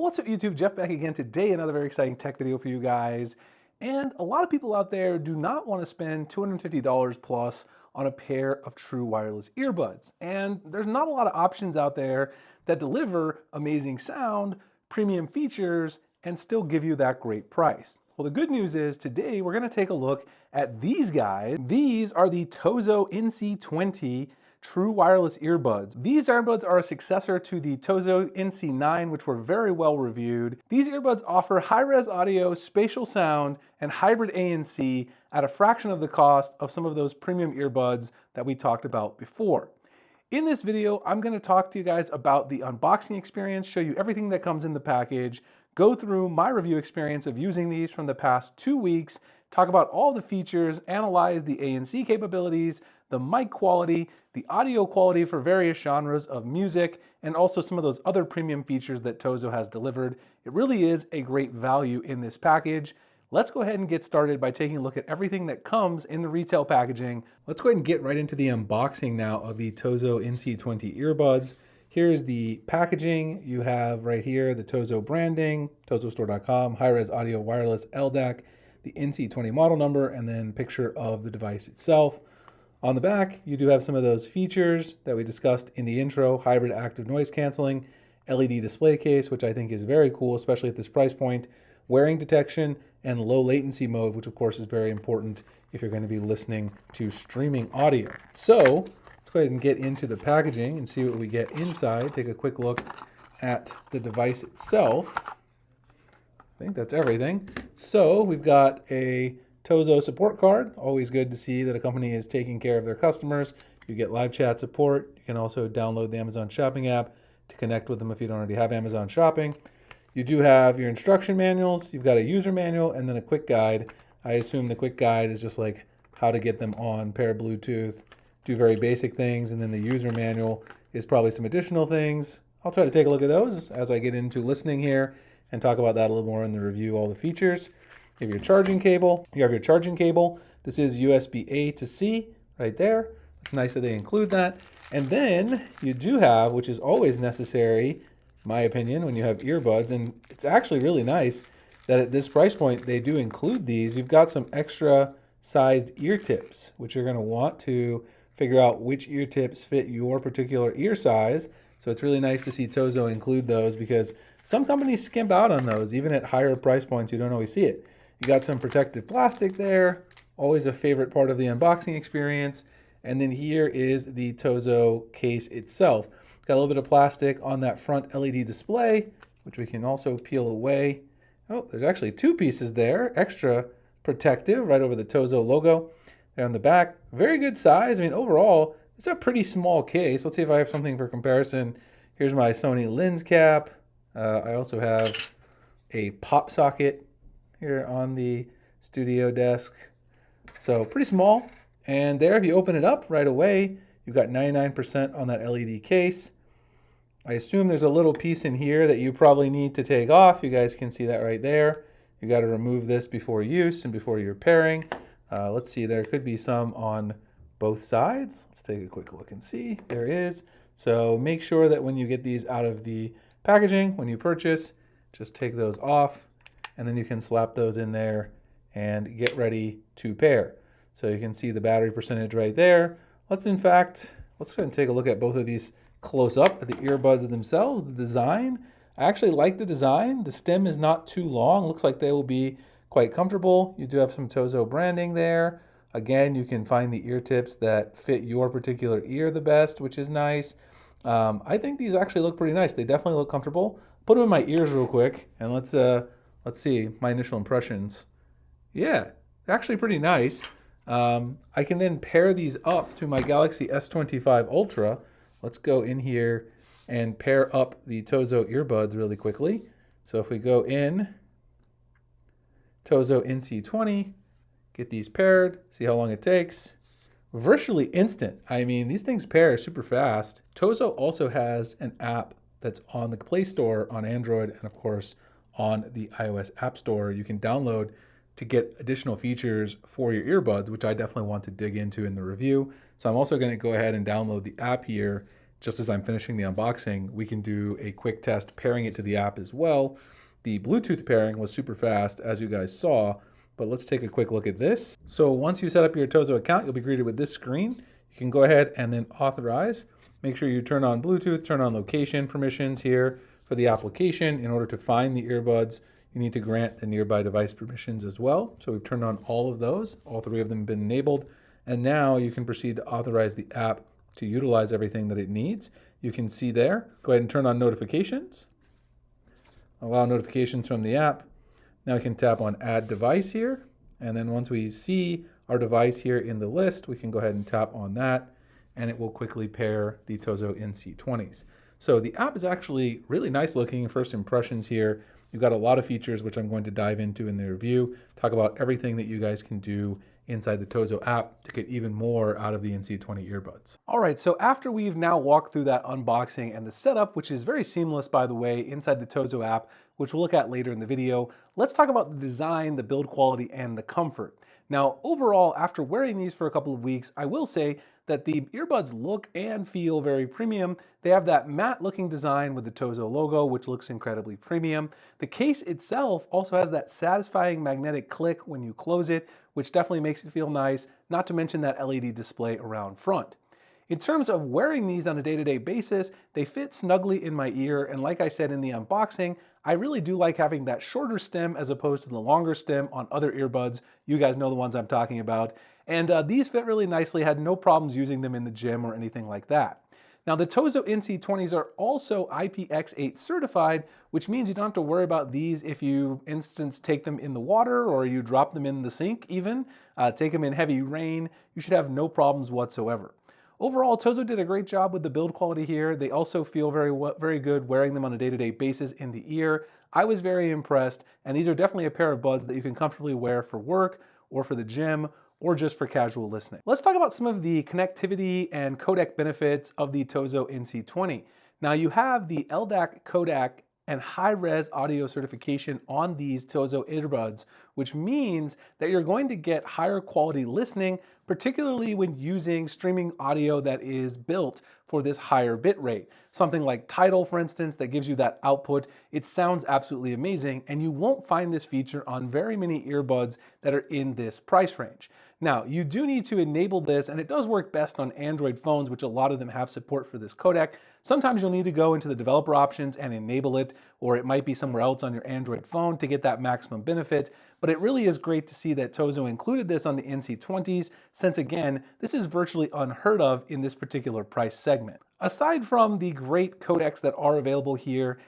What's up YouTube, Jeff back again today, another very exciting tech video for you guys. And a lot of people out there do not want to spend $250 plus on a pair of true wireless earbuds. And there's not a lot of options out there that deliver amazing sound, premium features, and still give you that great price. Well, the good news is today we're going to take a look at these guys. These are the Tozo NC20 true wireless earbuds. These earbuds are a successor to the Tozo NC9, which were very well reviewed. These earbuds offer high-res audio, spatial sound, and hybrid ANC at a fraction of the cost of some of those premium earbuds that we talked about before. In this video, I'm going to talk to you guys about the unboxing experience, show you everything that comes in the package, go through my review experience of using these from the past 2 weeks, talk about all the features, analyze the ANC capabilities, the mic quality, the audio quality for various genres of music, and also some of those other premium features that Tozo has delivered. It really is a great value in this package. Let's go ahead and get started by taking a look at everything that comes in the retail packaging. Let's go ahead and get right into the unboxing now of the Tozo NC20 earbuds. Here's the packaging. You have right here the Tozo branding, tozostore.com, high-res audio wireless LDAC, the NC20 model number, and then picture of the device itself. On the back, you do have some of those features that we discussed in the intro: hybrid active noise canceling, LED display case, which I think is very cool, especially at this price point, wearing detection, and low latency mode, which of course is very important if you're going to be listening to streaming audio. So let's go ahead and get into the packaging and see what we get inside. Take a quick look at the device itself. I think that's everything. So we've got a Tozo support card. Always good to see that a company is taking care of their customers. You get live chat support. You can also download the Amazon Shopping app to connect with them if you don't already have Amazon Shopping. You do have your instruction manuals. You've got a user manual and then a quick guide. I assume the quick guide is just like how to get them on, pair Bluetooth, do very basic things, and then the user manual is probably some additional things. I'll try to take a look at those as I get into listening here and talk about that a little more in the review, all the features. You have your charging cable. This is USB-A to C right there. It's nice that they include that. And then you do have, which is always necessary, in my opinion, when you have earbuds, and it's actually really nice that at this price point they do include these. You've got some extra sized ear tips, which you're going to want to figure out which ear tips fit your particular ear size. So it's really nice to see Tozo include those because some companies skimp out on those. Even at higher price points, you don't always see it. You got some protective plastic there, always a favorite part of the unboxing experience. And then here is the Tozo case itself. It's got a little bit of plastic on that front LED display, which we can also peel away. Oh, there's actually two pieces there, extra protective right over the Tozo logo. There on the back, very good size. I mean, overall, it's a pretty small case. Let's see if I have something for comparison. Here's my Sony lens cap. I also have a pop socket here on the studio desk. So pretty small. And there, if you open it up right away, you've got 99% on that LED case. I assume there's a little piece in here that you probably need to take off. You guys can see that right there. You got to remove this before use and before you're pairing. Let's see, there could be some on both sides. Let's take a quick look and see. There is. So make sure that when you get these out of the packaging, when you purchase, just take those off, and then you can slap those in there and get ready to pair. So you can see the battery percentage right there. Let's go ahead and take a look at both of these close up at the earbuds themselves. The design, I actually like the design. The stem is not too long. Looks like they will be quite comfortable. You do have some Tozo branding there. Again, you can find the ear tips that fit your particular ear the best, which is nice. I think these actually look pretty nice. They definitely look comfortable. Put them in my ears real quick, and let's see my initial impressions. Yeah, actually pretty nice. I can then pair these up to my Galaxy S25 Ultra. Let's go in here and pair up the Tozo earbuds really quickly. So if we go in, Tozo NC20, get these paired, see how long it takes. Virtually instant. I mean, these things pair super fast. Tozo also has an app that's on the Play Store on Android and of course on the iOS App Store. You can download to get additional features for your earbuds, which I definitely want to dig into in the review. So I'm also going to go ahead and download the app here just as I'm finishing the unboxing, we can do a quick test pairing it to the app as well. The Bluetooth pairing was super fast, as you guys saw, but let's take a quick look at this. So once you set up your Tozo account, you'll be greeted with this screen. You can go ahead and then authorize. Make sure you turn on Bluetooth, turn on location permissions here for the application. In order to find the earbuds, you need to grant the nearby device permissions as well. So we've turned on all of those. All three of them have been enabled. And now you can proceed to authorize the app to utilize everything that it needs. You can see there. Go ahead and turn on notifications. Allow notifications from the app. Now we can tap on add device here. And then once we see our device here in the list, we can go ahead and tap on that and it will quickly pair the Tozo NC20s. So the app is actually really nice looking. First impressions here. You've got a lot of features which I'm going to dive into in the review, talk about everything that you guys can do inside the Tozo app to get even more out of the NC20 earbuds. All right, so after we've now walked through that unboxing and the setup, which is very seamless by the way, inside the Tozo app, which we'll look at later in the video, let's talk about the design, the build quality, and the comfort. Now, overall, after wearing these for a couple of weeks, I will say that the earbuds look and feel very premium. They have that matte looking design with the Tozo logo, which looks incredibly premium. The case itself also has that satisfying magnetic click when you close it, which definitely makes it feel nice, not to mention that LED display around front. In terms of wearing these on a day-to-day basis, they fit snugly in my ear, and like I said in the unboxing, I really do like having that shorter stem as opposed to the longer stem on other earbuds. You guys know the ones I'm talking about. And these fit really nicely, had no problems using them in the gym or anything like that. Now the Tozo NC20s are also IPX8 certified, which means you don't have to worry about these if you, instance, take them in the water or you drop them in the sink even, take them in heavy rain, you should have no problems whatsoever. Overall, Tozo did a great job with the build quality here. They also feel very good wearing them on a day-to-day basis in the ear. I was very impressed, and these are definitely a pair of buds that you can comfortably wear for work or for the gym or just for casual listening. Let's talk about some of the connectivity and codec benefits of the Tozo NC20. Now you have the LDAC codec and high-res audio certification on these Tozo earbuds, which means that you're going to get higher quality listening, particularly when using streaming audio that is built for this higher bit rate. Something like Tidal, for instance, that gives you that output. It sounds absolutely amazing, and you won't find this feature on very many earbuds that are in this price range. Now, you do need to enable this, and it does work best on Android phones, which a lot of them have support for this codec. Sometimes you'll need to go into the developer options and enable it, or it might be somewhere else on your Android phone to get that maximum benefit. But it really is great to see that Tozo included this on the NC20s, since again, this is virtually unheard of in this particular price segment. Aside from the great codecs that are available here,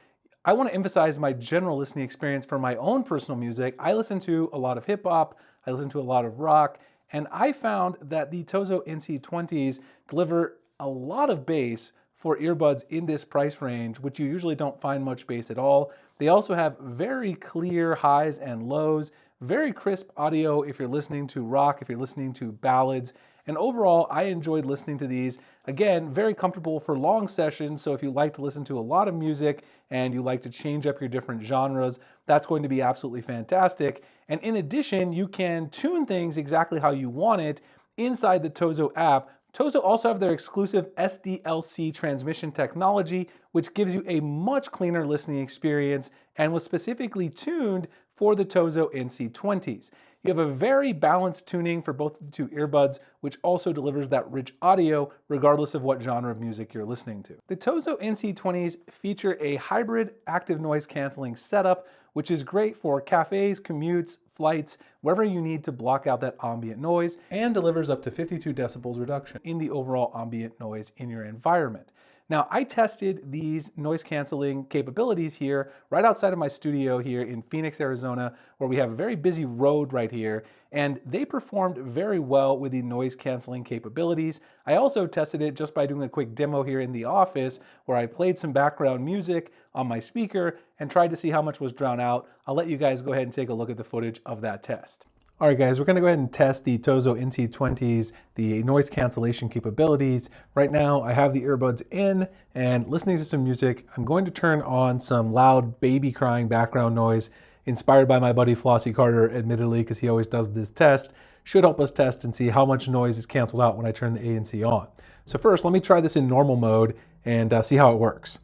I want to emphasize my general listening experience for my own personal music. I listen to a lot of hip hop, I listen to a lot of rock, and I found that the Tozo NC20s deliver a lot of bass for earbuds in this price range, which you usually don't find much bass at all. They also have very clear highs and lows, very crisp audio if you're listening to rock, if you're listening to ballads, and overall, I enjoyed listening to these. Again, very comfortable for long sessions, so if you like to listen to a lot of music and you like to change up your different genres, that's going to be absolutely fantastic. And in addition, you can tune things exactly how you want it inside the Tozo app. Tozo also have their exclusive SDLC transmission technology, which gives you a much cleaner listening experience and was specifically tuned for the Tozo NC20s. You have a very balanced tuning for both the two earbuds, which also delivers that rich audio regardless of what genre of music you're listening to. The Tozo NC20s feature a hybrid active noise canceling setup, which is great for cafes, commutes, flights, wherever you need to block out that ambient noise, and delivers up to 52 decibels reduction in the overall ambient noise in your environment. Now, I tested these noise canceling capabilities here right outside of my studio here in Phoenix, Arizona, where we have a very busy road right here, and they performed very well with the noise canceling capabilities. I also tested it just by doing a quick demo here in the office where I played some background music on my speaker and tried to see how much was drowned out. I'll let you guys go ahead and take a look at the footage of that test. All right, guys, we're going to go ahead and test the Tozo NC20s, the noise cancellation capabilities. Right now, I have the earbuds in and listening to some music. I'm going to turn on some loud baby crying background noise, inspired by my buddy Flossie Carter, admittedly, because he always does this test. Should help us test and see how much noise is canceled out when I turn the ANC on. So first, let me try this in normal mode and see how it works.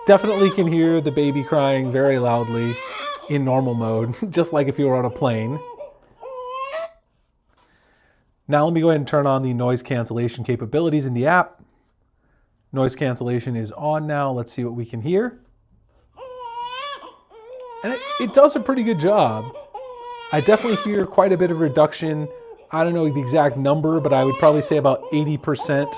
Definitely can hear the baby crying very loudly in normal mode, just like if you were on a plane. Now let me go ahead and turn on the noise cancellation capabilities in the app. Noise cancellation is on now. Let's see what we can hear. And it does a pretty good job. I definitely hear quite a bit of reduction. I don't know the exact number, but I would probably say about 80%,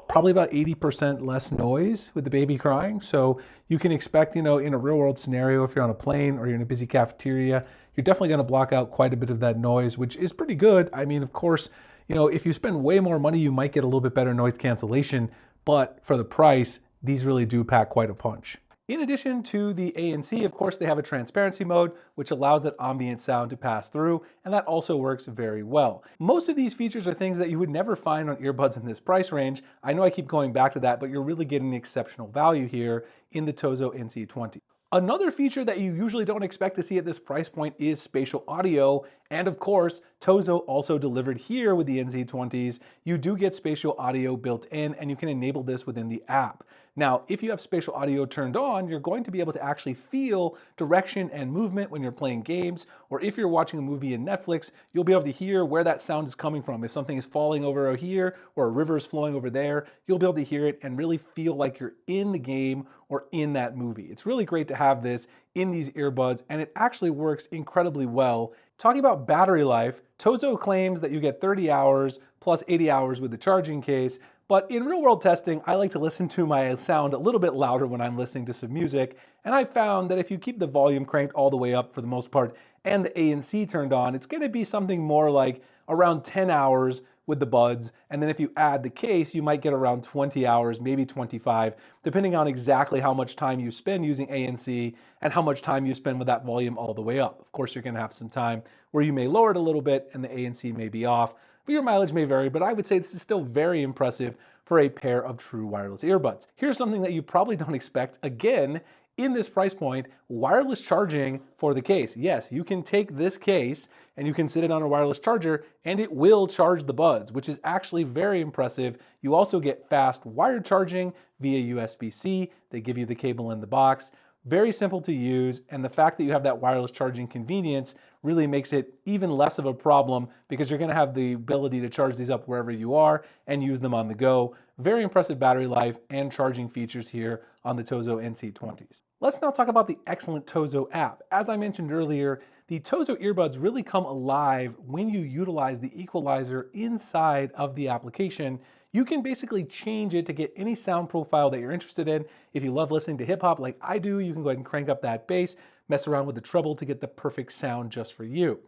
probably about 80% less noise with the baby crying. So you can expect, in a real world scenario, if you're on a plane or you're in a busy cafeteria, you're definitely going to block out quite a bit of that noise, which is pretty good. I mean, of course, if you spend way more money, you might get a little bit better noise cancellation, but for the price, these really do pack quite a punch. In addition to the ANC, of course, they have a transparency mode, which allows that ambient sound to pass through, and that also works very well. Most of these features are things that you would never find on earbuds in this price range. I know I keep going back to that, but you're really getting exceptional value here in the Tozo NC20. Another feature that you usually don't expect to see at this price point is spatial audio. And of course, Tozo also delivered here with the NC20s. You do get spatial audio built in, and you can enable this within the app. Now, if you have spatial audio turned on, you're going to be able to actually feel direction and movement when you're playing games, or if you're watching a movie in Netflix, you'll be able to hear where that sound is coming from. If something is falling over here or a river is flowing over there, you'll be able to hear it and really feel like you're in the game or in that movie. It's really great to have this in these earbuds, and it actually works incredibly well. Talking about battery life, Tozo claims that you get 30 hours plus 80 hours with the charging case, but in real world testing, I like to listen to my sound a little bit louder when I'm listening to some music, and I found that if you keep the volume cranked all the way up for the most part and the ANC turned on, it's going to be something more like around 10 hours with the buds, and then if you add the case, you might get around 20 hours, maybe 25, depending on exactly how much time you spend using ANC and how much time you spend with that volume all the way up. Of course, you're going to have some time where you may lower it a little bit and the ANC may be off, but your mileage may vary, but I would say this is still very impressive for a pair of true wireless earbuds. Here's something that you probably don't expect, again, in this price point, wireless charging for the case. Yes, you can take this case and you can sit it on a wireless charger and it will charge the buds, which is actually very impressive. You also get fast wired charging via USB-C. They give you the cable in the box. Very simple to use, and the fact that you have that wireless charging convenience really makes it even less of a problem because you're going to have the ability to charge these up wherever you are and use them on the go. Very impressive battery life and charging features here on the Tozo NC20s. Let's now talk about the excellent Tozo app. As I mentioned earlier, the Tozo earbuds really come alive when you utilize the equalizer inside of the application. You can basically change it to get any sound profile that you're interested in. If you love listening to hip hop like I do, you can go ahead and crank up that bass, mess around with the treble to get the perfect sound just for you.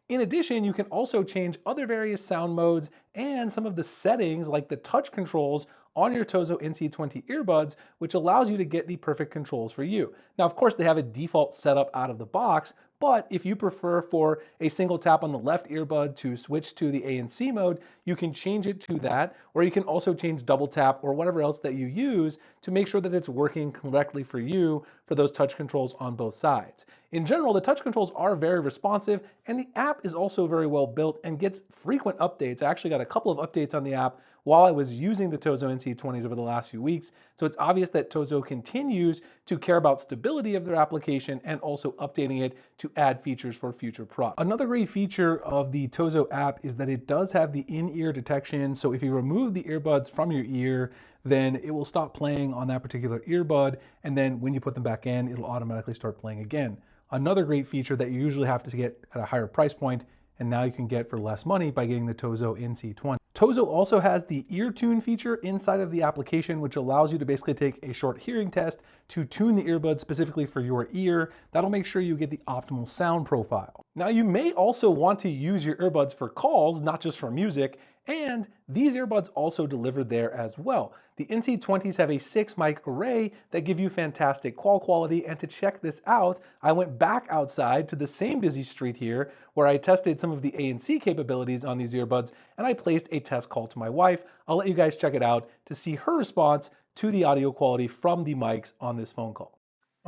In addition, you can also change other various sound modes and some of the settings like the touch controls on your Tozo NC20 earbuds, which allows you to get the perfect controls for you. Now, of course, they have a default setup out of the box, but if you prefer for a single tap on the left earbud to switch to the ANC mode, you can change it to that, or you can also change double tap or whatever else that you use to make sure that it's working correctly for you for those touch controls on both sides. In general, the touch controls are very responsive, and the app is also very well built and gets frequent updates. I actually got a couple of updates on the app while I was using the Tozo NC20s over the last few weeks, so it's obvious that Tozo continues to care about stability of their application and also updating it to add features for future products. Another great feature of the Tozo app is that it does have the in-ear detection, so if you remove the earbuds from your ear, then it will stop playing on that particular earbud, and then when you put them back in, it'll automatically start playing again. Another great feature that you usually have to get at a higher price point, and now you can get for less money by getting the Tozo NC20. Tozo also has the ear tune feature inside of the application, which allows you to basically take a short hearing test to tune the earbuds specifically for your ear. That'll make sure you get the optimal sound profile. Now, you may also want to use your earbuds for calls, not just for music, and these earbuds also deliver there as well. The NC20s have a 6 mic array that give you fantastic call quality, and to check this out, I went back outside to the same busy street here where I tested some of the ANC capabilities on these earbuds, and I placed a test call to my wife. I'll let you guys check it out to see her response to the audio quality from the mics on this phone call.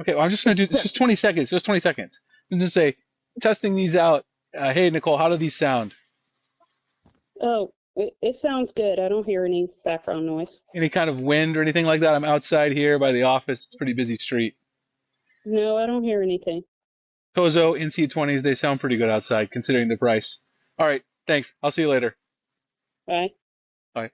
Okay, well, I'm just gonna do this, just 20 seconds, just 20 seconds. I'm just say, testing these out. Hey, Nicole, how do these sound? Oh, It sounds good. I don't hear any background noise. Any kind of wind or anything like that? I'm outside here by the office. It's a pretty busy street. No, I don't hear anything. Tozo NC20s, they sound pretty good outside considering the price. All right, thanks. I'll see you later. Bye. Bye.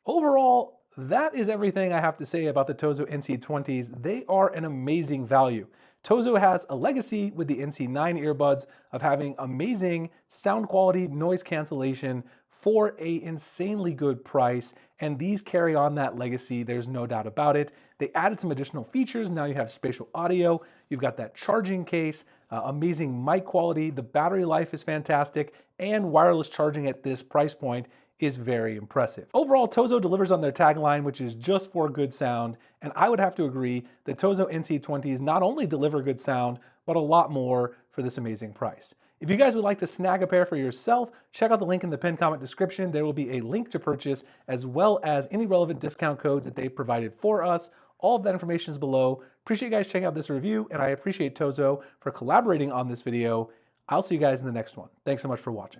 Overall, that is everything I have to say about the Tozo NC20s. They are an amazing value. Tozo has a legacy with the NC9 earbuds of having amazing sound quality, noise cancellation for an insanely good price, and these carry on that legacy, there's no doubt about it. They added some additional features. Now you have spatial audio, you've got that charging case, amazing mic quality, the battery life is fantastic, and wireless charging at this price point is very impressive. Overall, Tozo delivers on their tagline, which is just for good sound, and I would have to agree that Tozo NC20s not only deliver good sound, but a lot more for this amazing price. If you guys would like to snag a pair for yourself, check out the link in the pinned comment description. There will be a link to purchase, as well as any relevant discount codes that they've provided for us. All of that information is below. Appreciate you guys checking out this review, and I appreciate Tozo for collaborating on this video. I'll see you guys in the next one. Thanks so much for watching.